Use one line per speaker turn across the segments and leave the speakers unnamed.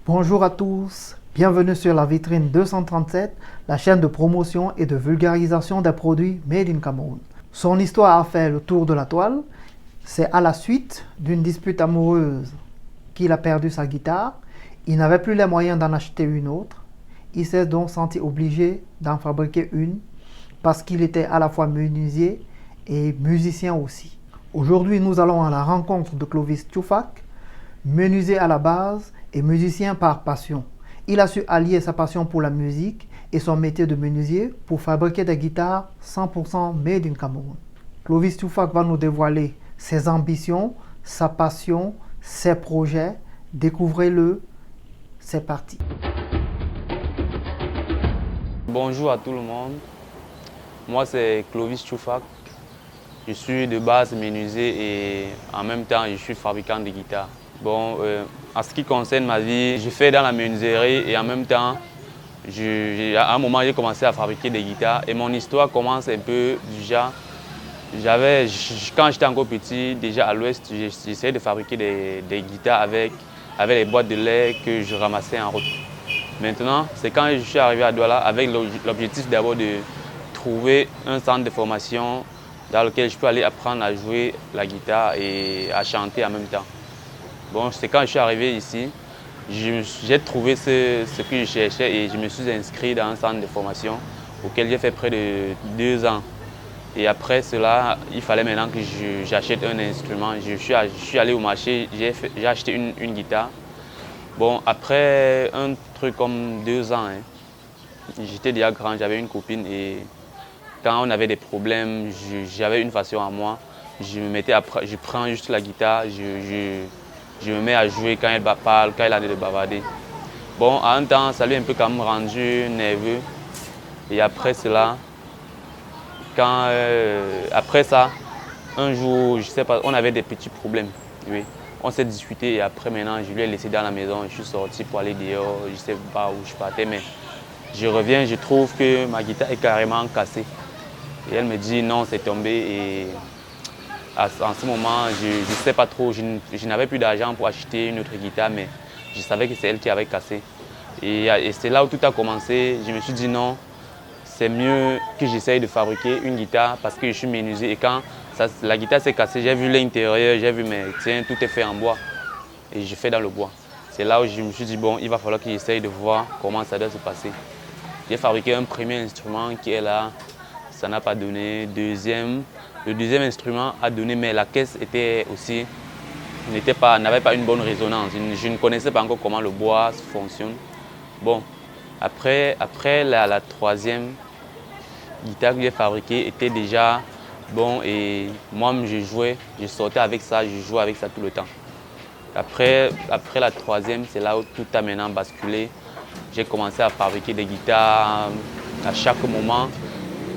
Bonjour à tous, bienvenue sur la vitrine 237, la chaîne de promotion et de vulgarisation des produits Made in Cameroun. Son histoire a fait le tour de la toile. C'est à la suite d'une dispute amoureuse qu'il a perdu sa guitare. Il n'avait plus les moyens d'en acheter une autre. Il s'est donc senti obligé d'en fabriquer une parce qu'il était à la fois menuisier et musicien aussi. Aujourd'hui, nous allons à la rencontre de Clovis Tchoufak, menuisier à la base et musicien par passion. Il a su allier sa passion pour la musique et son métier de menuisier pour fabriquer des guitares 100% made in Cameroun. Clovis Tchoufak va nous dévoiler ses ambitions, sa passion, ses projets. Découvrez-le, c'est parti.
Bonjour à tout le monde, moi c'est Clovis Tchoufak. Je suis de base menuisier et en même temps je suis fabricant de guitares. Bon, en ce qui concerne ma vie, je fais dans la menuiserie et en même temps, à un moment j'ai commencé à fabriquer des guitares et mon histoire commence un peu du genre. Quand j'étais encore petit, déjà à l'ouest, j'essayais de fabriquer des guitares avec les boîtes de lait que je ramassais en route. Maintenant, c'est quand je suis arrivé à Douala avec l'objectif d'abord de trouver un centre de formation dans lequel je peux aller apprendre à jouer la guitare et à chanter en même temps. Bon, c'est quand je suis arrivé ici, j'ai trouvé ce que je cherchais et je me suis inscrit dans un centre de formation auquel j'ai fait près de 2 ans. Et après cela, il fallait maintenant que j'achète un instrument. Je suis allé au marché, j'ai acheté une guitare. Bon, après un truc comme 2 ans, j'étais déjà grand, j'avais une copine et quand on avait des problèmes, j'avais une façon à moi. Je prends juste la guitare, je me mets à jouer quand elle parle, quand elle a envie de bavarder. Bon, à un temps, ça lui a un peu quand même rendu nerveux. Et après cela, après ça, un jour, je sais pas, on avait des petits problèmes. Oui. On s'est discuté et après maintenant, je lui ai laissé dans la maison. Je suis sorti pour aller dehors, je ne sais pas où je partais, mais je reviens, je trouve que ma guitare est carrément cassée. Et elle me dit non, c'est tombé. Et en ce moment, je ne sais pas trop, je n'avais plus d'argent pour acheter une autre guitare, mais je savais que c'est elle qui avait cassé. Et c'est là où tout a commencé. Je me suis dit non, c'est mieux que j'essaye de fabriquer une guitare parce que je suis menuisier. Et quand la guitare s'est cassée, j'ai vu l'intérieur, j'ai vu, mais tiens, tout est fait en bois. Et je fais dans le bois. C'est là où je me suis dit, bon, il va falloir que j'essaye de voir comment ça doit se passer. J'ai fabriqué un premier instrument qui est là, ça n'a pas donné. Le deuxième instrument a donné, mais la caisse était aussi, n'avait pas une bonne résonance. Je ne connaissais pas encore comment le bois fonctionne. Bon, après la troisième guitare que j'ai fabriquée était déjà bon et moi je sortais avec ça, je jouais avec ça tout le temps. Après la troisième, c'est là où tout a maintenant basculé. J'ai commencé à fabriquer des guitares à chaque moment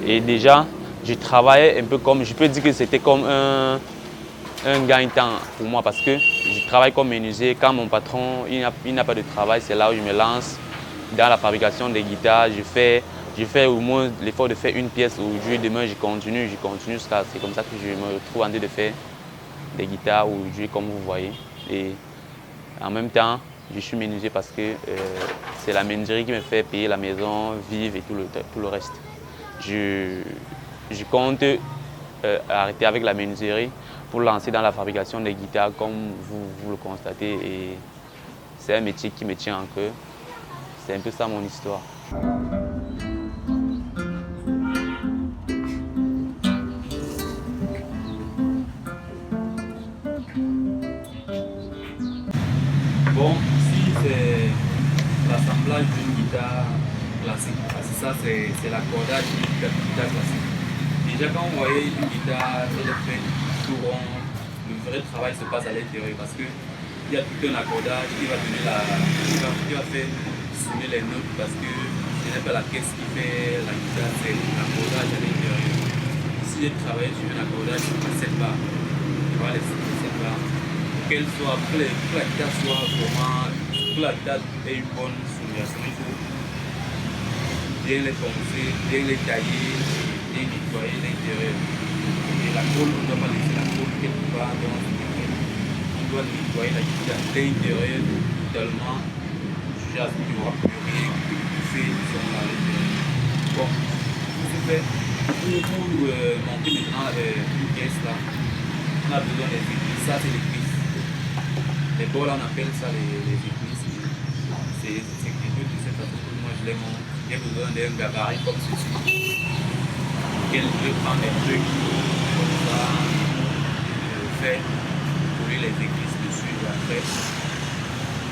et déjà je travaillais un peu comme, je peux dire que c'était comme un gagne-temps pour moi parce que je travaille comme menuisier. Quand mon patron il n'a pas de travail, c'est là où je me lance dans la fabrication des guitares. Je fais au moins l'effort de faire une pièce aujourd'hui, demain je continue jusqu'à, c'est comme ça que je me retrouve en train de faire des guitares aujourd'hui comme vous voyez. Et en même temps, je suis menuisier parce que c'est la menuiserie qui me fait payer la maison, vivre et tout le reste. Je compte arrêter avec la menuiserie pour lancer dans la fabrication des guitares comme vous le constatez. Et c'est un métier qui me tient en cœur. C'est un peu ça mon histoire. Bon, ici c'est l'assemblage d'une guitare classique. Parce que ça c'est l'accordage d'une guitare classique. Déjà quand vous voyez une guitare, elle est faite tout rond, le vrai travail se passe à l'intérieur parce qu'il y a tout un accordage qui va faire sonner les notes parce que ce n'est pas la caisse qui fait la guitare, c'est l'accordage à l'intérieur. Ici j'ai travaillé sur un accordage à 7 barres. Tu vois les 7 barres. Pour que la guitare soit vraiment, pour la guitare ait une bonne sonorisation, il faut bien les poncer, bien les tailler, bien nettoyer l'intérieur. Et la colle, on ne doit pas laisser la colle quelque part dans le guitare. On doit nettoyer la guitare l'intérieur totalement déjà il y aura plus rien que bouffer, ils sont là. Bon, tout se fait. Pour monter maintenant une caisse là, on a besoin des églises. Ça, c'est les prises. Les bords là, on appelle ça les églises. C'est quelque chose de cette façon que moi je les monte. J'ai besoin d'un gabarit comme ceci. Je vais prendre des trucs comme ça, faire coller les églises dessus. Et après,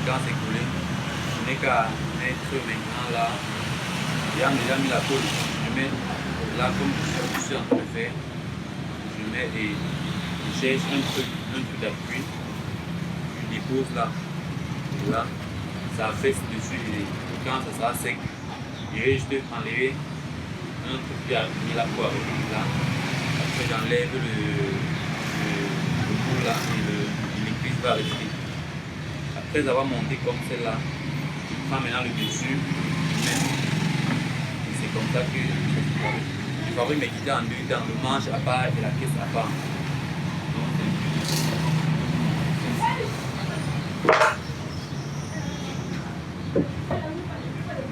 quand c'est collé, je n'ai qu'à mettre maintenant là. J'ai déjà mis la colle. Je mets là comme je suis en train de faire. Je mets et je cherche un truc d'appui. Je dépose là. Là. Ça fesse dessus et quand ça sera sec, je vais juste enlever un truc qui a mis la poire là. Après j'enlève le bout là et l'église va rester. Après avoir monté comme celle-là, je prends maintenant le dessus, je mets. Et c'est comme ça que je fabrique mes guitares en deux temps, le manche à part et la caisse à part.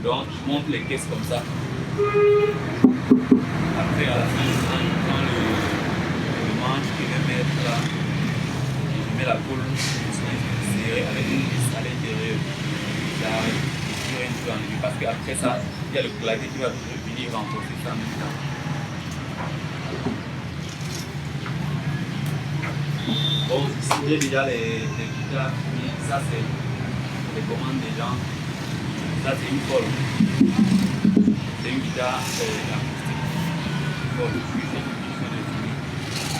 Donc je monte les caisses comme ça. Après à la fin je prends le manche que je vais mettre là. Et je mets la colle serrée avec une vis à l'intérieur. Ça tire un peu en lui parce qu'après ça, il y a le clavier qui va venir renforcer ça en même temps. Bon, ici j'ai déjà les guitares. Ça c'est les commandes des gens. Ça c'est une folle. C'est une guitare acoustique. Folle,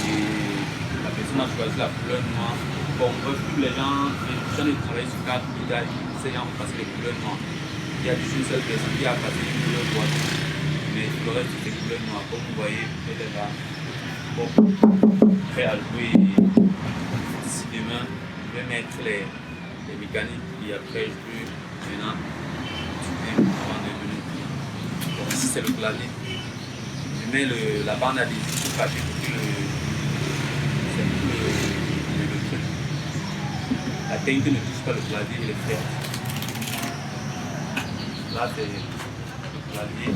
et la personne a choisi la couleur noire. Bon, bref, tous les gens, j'en ai travaillé sur 4 guitares, c'est gens ont passé les couleurs noires. Il y a juste une seule personne qui a passé une couleur droite. Mais le reste c'est couleur noire. Comme vous voyez, peut-être là. Bon, prêt à jouer. D'ici demain, je vais mettre les mécaniques et après je peux maintenant. Donc ici c'est le clavier. Je mets la bande adhésive pour cacher tout le truc. La teinte ne touche pas le clavier et les fers. Là c'est le clavier.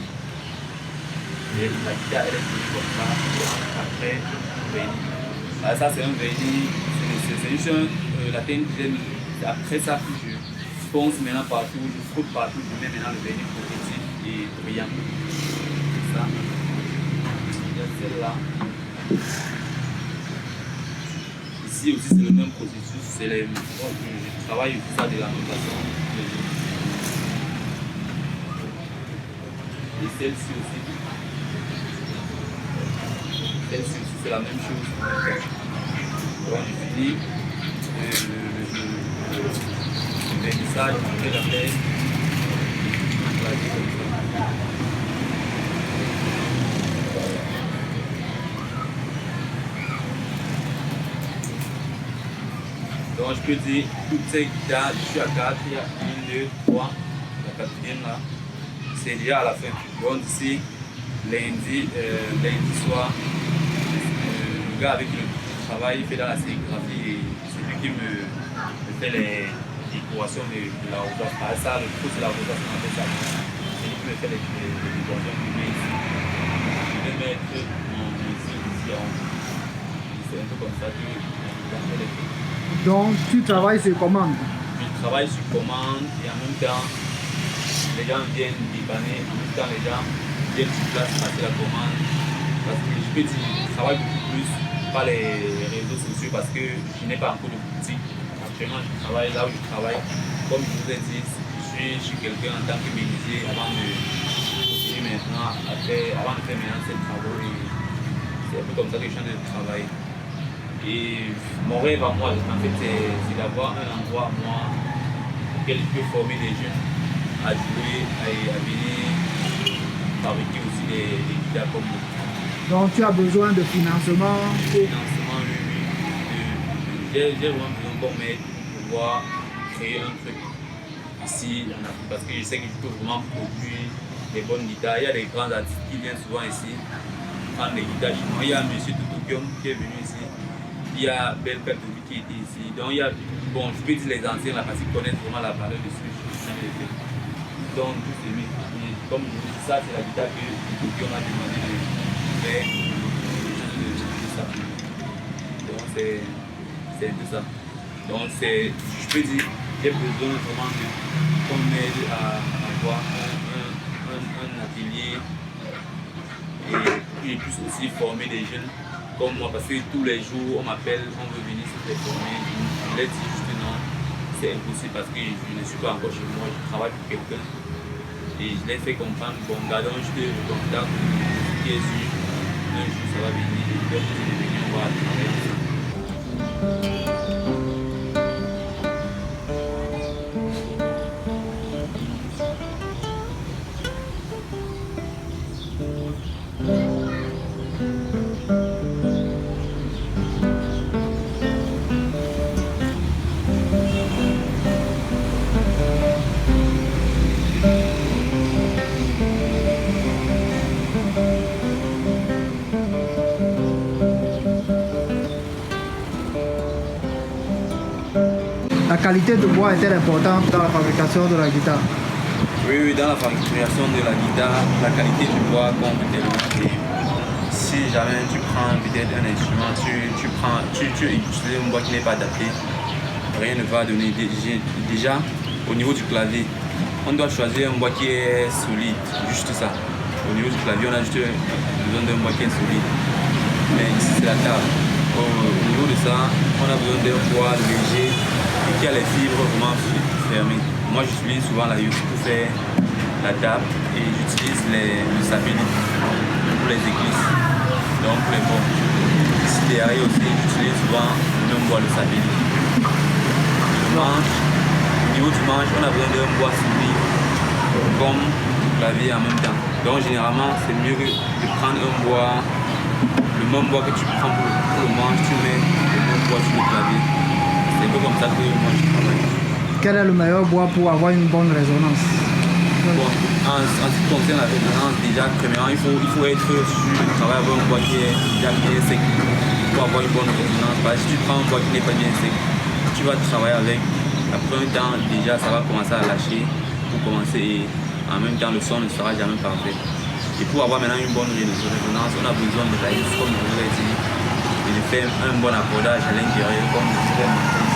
Et la guitare elle est finie comme ça. Après vernis. Ça c'est un vernis. C'est juste la teinte que j'ai mis. Après ça je ponce maintenant partout, je frotte partout, je mets maintenant le vernis protectif et brillant. C'est ça. Il y a celle-là. Ici aussi c'est le même processus, c'est les. Bon, je travaille aussi ça de la notation. Et celle-ci aussi. Celle-ci aussi c'est la même chose. Donc je finis le vernissage, je fais la plaie. Donc je peux dire toutes ces guitares, je suis à 4, il y a 1, 2, 3, la quatrième là, c'est déjà à la fin. Donc ici, lundi soir, le gars avec le travail, il fait dans la sérigraphie et c'est lui qui me fait les décorations de l'arrosage. Par ça, le trou c'est l'arrosage qu'on appelle ça. C'est lui qui me fait les décorations que je mets ici. Je vais mettre mon musique ici en haut. C'est un peu comme ça que je vais faire les trucs.
Donc tu travailles sur commande?
Je travaille sur commande et en même temps, les gens viennent dépanner, en même temps les gens viennent sur place passer la commande. Parce que je peux dire, je travaille beaucoup plus par les réseaux sociaux parce que je n'ai pas encore de boutique. Actuellement, je travaille là où je travaille. Comme je vous ai dit, je suis quelqu'un en tant que menuisier avant de continuer maintenant, avant de faire maintenant ces travaux. C'est un peu comme ça que je suis en train de travailler. Et mon rêve à moi, en fait, c'est d'avoir un endroit, moi, auquel je peux former des jeunes à jouer, à venir fabriquer aussi des guitares comme moi.
Donc tu as besoin de financement?
Financement, oui. J'ai vraiment besoin qu'on m'aide pour pouvoir créer un truc ici en Afrique parce que je sais que je peux vraiment produire des bonnes guitares. Il y a des grands artistes qui viennent souvent ici prendre des guitares chez moi. Il y a M. Tutukium qui est venu ici. Il y a Belkatovi qui était ici. Donc il y a bon, je peux dire les anciens là parce qu'ils connaissent vraiment la valeur de ce que je suis en train de faire. Donc, tous aimé. Et comme je dis, ça, c'est la guitare qu'on m'a demandé de faire. De ça. Donc, c'est un peu ça. Donc, je peux dire, j'ai besoin vraiment qu'on m'aide à avoir un atelier et puis je puisse aussi former des jeunes comme moi parce que tous les jours on m'appelle, on veut venir se faire former. Je leur dis juste non, c'est impossible parce que je ne suis pas encore chez moi, je travaille pour quelqu'un et je les fais comprendre, bon, gardons juste le contact qui est sûr, un jour ça va venir, je vais venir, on va travailler ensemble.
La qualité du bois est-elle importante dans la fabrication de la guitare?
Oui, dans la fabrication de la guitare, la qualité du bois compte tellement. Et si jamais tu prends peut-être un instrument, tu utilises un bois qui n'est pas adapté, rien ne va donner. Déjà, au niveau du clavier, on doit choisir un bois qui est solide, juste ça. Au niveau du clavier, on a juste besoin d'un bois qui est solide. Mais ici, c'est la table. Au niveau de ça, on a besoin d'un bois léger et qui a les fibres vraiment fermées. Moi, j'utilise souvent la Yoshi pour faire la table et j'utilise le sapelli pour les églises. Donc, pour les bords. Ici derrière aussi, j'utilise souvent le même bois, le sapelli. Le manche, au niveau du manche, on a besoin d'un bois solide comme le clavier en même temps. Donc, généralement, c'est mieux de prendre un bois, le même bois que tu prends pour le manche, tu mets le même bois sur le clavier. C'est un peu comme ça que moi je travaille.
Quel est le meilleur bois pour avoir une bonne résonance?
Bon, en ce qui concerne la résonance, déjà, premièrement, il faut être sûr de travailler avec un bois qui est déjà bien sec pour avoir une bonne résonance. Parce que si tu prends un bois qui n'est pas bien sec, tu vas travailler avec. Après un temps, déjà, ça va commencer à lâcher pour commencer. Et en même temps, le son ne sera jamais parfait. Et pour avoir maintenant une bonne résonance, on a besoin de la comme je vous l'ai dit, et de faire un bon accordage à l'intérieur, comme je fais maintenant.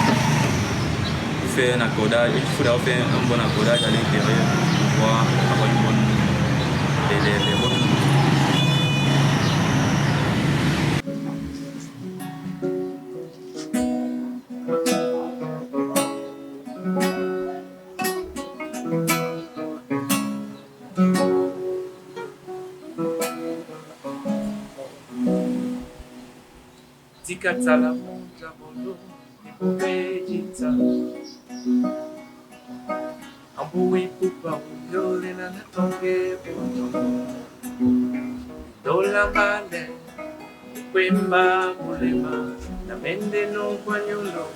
Pour faire un accordage, il faut d'abord faire un bon accordage à l'intérieur pour pouvoir avoir une bonne, les bonnes.
Tikatala monja bolo ipopejita Ambui pupa uyole na natonge bono Dola male Kwemba mulema Na mende no kwanyolo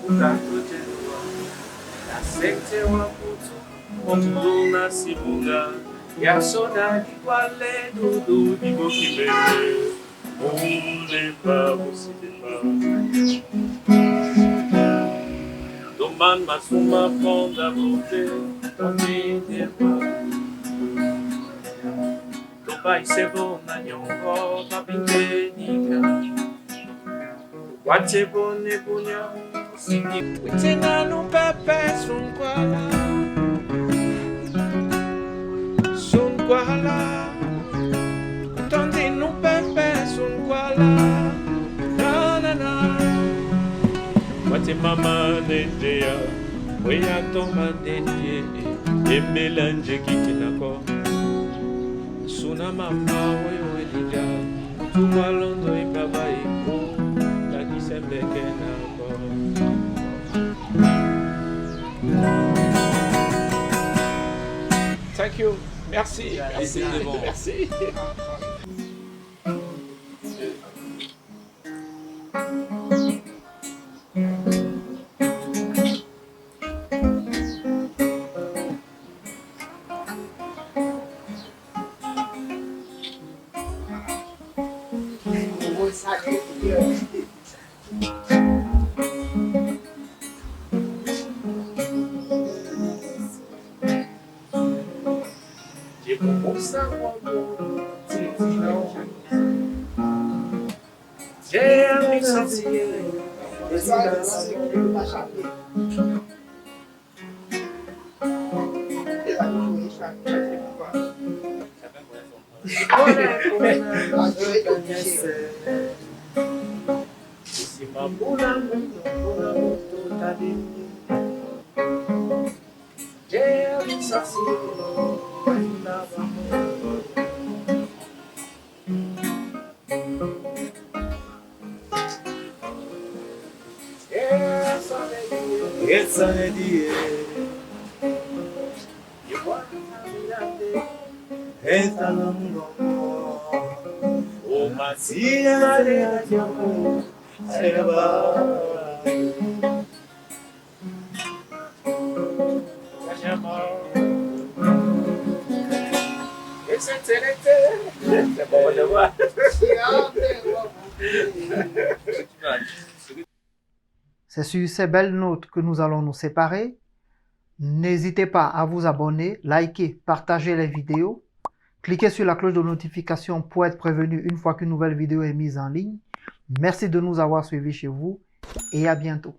Ukato jelua Na sekte wa putu Montu na simunga Ya soda di wale Dudu di bokimele Ole pas, aussi pas. Doman masuma fonda vote, tomi deba. Topai sebo na nyongo papinte nika. Wache bone bunya, sini. Witenga no pepe sunkwala. Sunkwala. Tondi no pepe sunkwala. Na na na. Wate mama nendeya, weya toma nenye, emelanje kikinako. Suna mama weyo elija, tuwa londo ibaba iko, laki sembeke nako. Thank you. Merci.
Merci.
Merci.
C'est sur ces belles notes que nous allons nous séparer. N'hésitez pas à vous abonner, liker, partager les vidéos. Cliquez sur la cloche de notification pour être prévenu une fois qu'une nouvelle vidéo est mise en ligne. Merci de nous avoir suivis chez vous et à bientôt.